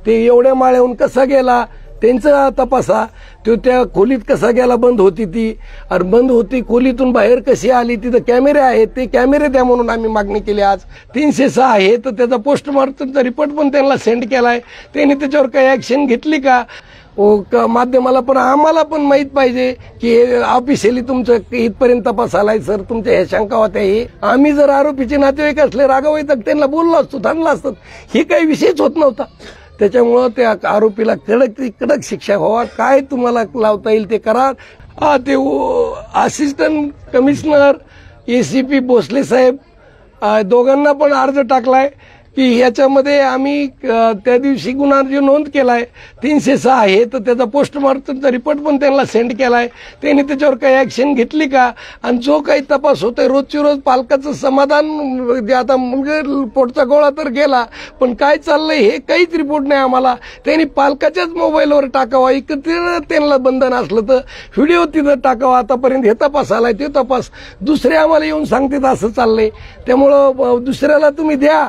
ते एवढ्या माळ्याहून कसा गेला त्यांचा तपासा। तो त्या खोलीत कसा गेला, बंद होती ती, आणि बंद होती खोलीतून बाहेर कशी आली, तिथं कॅमेरे आहेत, ते कॅमेरे द्या म्हणून आम्ही मागणी केली। आज 306 आहे तर त्याचा पोस्टमॉर्टमचा रिपोर्ट पण त्यांना सेंड केलाय, त्यांनी त्याच्यावर काही ऍक्शन घेतली का माध्यमाला पण आम्हाला पण माहित पाहिजे की ऑफिशियली तुमचं इथपर्यंत तपास आलाय सर, तुमच्या ह्या शंका होत्या। हे आम्ही जर आरोपीचे नातेवाईक असले रागावाई तर त्यांना बोललो असतो, थांबला असतं, हे काही विषयच होत नव्हता। त्याच्यामुळं त्या आरोपीला कडक शिक्षा व्हावा, काय तुम्हाला लावता येईल ते करा। ते असिस्टंट कमिशनर ACP भोसले साहेब दोघांना पण अर्ज टाकलाय की ह्याच्यामध्ये आम्ही त्या दिवशी गुन्हा नोंद केलाय 306 आहे तर त्याचा पोस्टमॉर्टमचा रिपोर्ट पण त्यांना सेंड केलाय, त्यांनी त्याच्यावर काही ऍक्शन घेतली का, आणि जो काही तपास होतोय रोजची रोज पालकाचं समाधान, आता मुलगा पोटचा गोळा तर गेला पण काय चाललंय हे काहीच रिपोर्ट नाही आम्हाला। त्यांनी पालकाच्याच मोबाईलवर टाकावा, इकडे त्यांना बंधन असलं तर व्हिडिओ तिथं टाकावा। आतापर्यंत हे तपास आलाय ते तपास दुसरे आम्हाला येऊन सांगतात असं चाललंय, त्यामुळं दुसऱ्याला तुम्ही द्या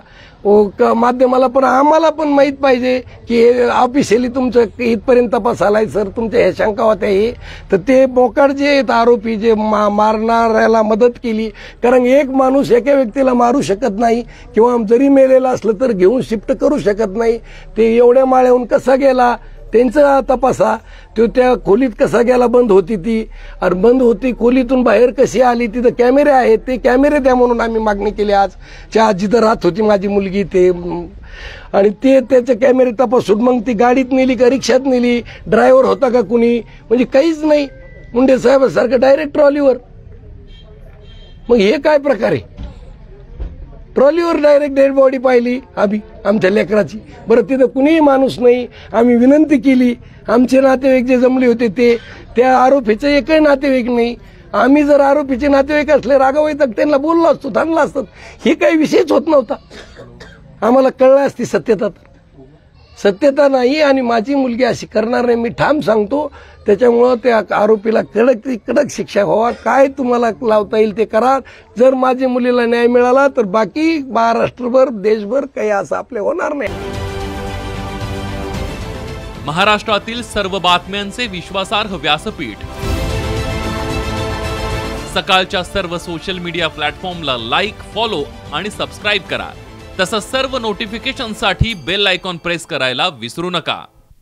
माध्यमाला पण आम्हाला पण माहित पाहिजे की ऑफिशियली तुमचं इथपर्यंत तपास आलाय सर, तुमच्या ह्या शंका होत्या। हे तर ते बोकाड जे आहेत आरोपी जे मारणाऱ्याला मदत केली, कारण एक माणूस एका व्यक्तीला मारू शकत नाही किंवा जरी मेलेला असलं तर घेऊन शिफ्ट करू शकत नाही, ते एवढ्या माळ्याहून कसा गेला त्यांचा तपासा। तो त्या खोलीत कसा गेला, बंद होती ती, आणि बंद होती खोलीतून बाहेर कशी आली, तिथं कॅमेरे आहेत, ते कॅमेरे द्या म्हणून आम्ही मागणी केली। आज जिथं राहत होती माझी मुलगी ते, आणि ते त्याचे कॅमेरे तपासून मग ती गाडीत नेली का रिक्षात नेली, ड्रायव्हर होता का कुणी, म्हणजे काहीच नाही, मुंडे साहेबांसारखं डायरेक्ट ट्रॉलीवर। मग हे काय प्रकारे ट्रॉलीवर डायरेक्ट डेड बॉडी पाहिली आम्ही आमच्या लेकराची, बरं तिथं कुणीही माणूस नाही। आम्ही विनंती केली, आमचे नातेवाईक जे जमले होते ते, त्या आरोपीचे एकही नातेवाईक नाही। आम्ही जर आरोपीचे नातेवाईक असले रागावाई तर त्यांना बोललो असतो, थांबला असतं, हे काही विषयच होत नव्हता। आम्हाला कळलं असती सत्यता नाही, आणि माझी मुलगी अशी करणार नाही, मी ठाम सांगतो। त्याच्यामुळं त्या आरोपीला कडक शिक्षा व्हावा, काय तुम्हाला लावता येईल ते करा। जर माझ्या मुलीला न्याय मिळाला तर बाकी महाराष्ट्रभर देशभर काही असं आपले होणार नाही। महाराष्ट्रातील सर्व बातम्यांचे विश्वासार्ह व्यासपीठ, सकाळच्या सर्व सोशल मीडिया प्लॅटफॉर्मला लाईक, फॉलो आणि सबस्क्राईब करा। तसंच सर्व नोटिफिकेशनसाठी बेल आयकॉन प्रेस करायला विसरू नका।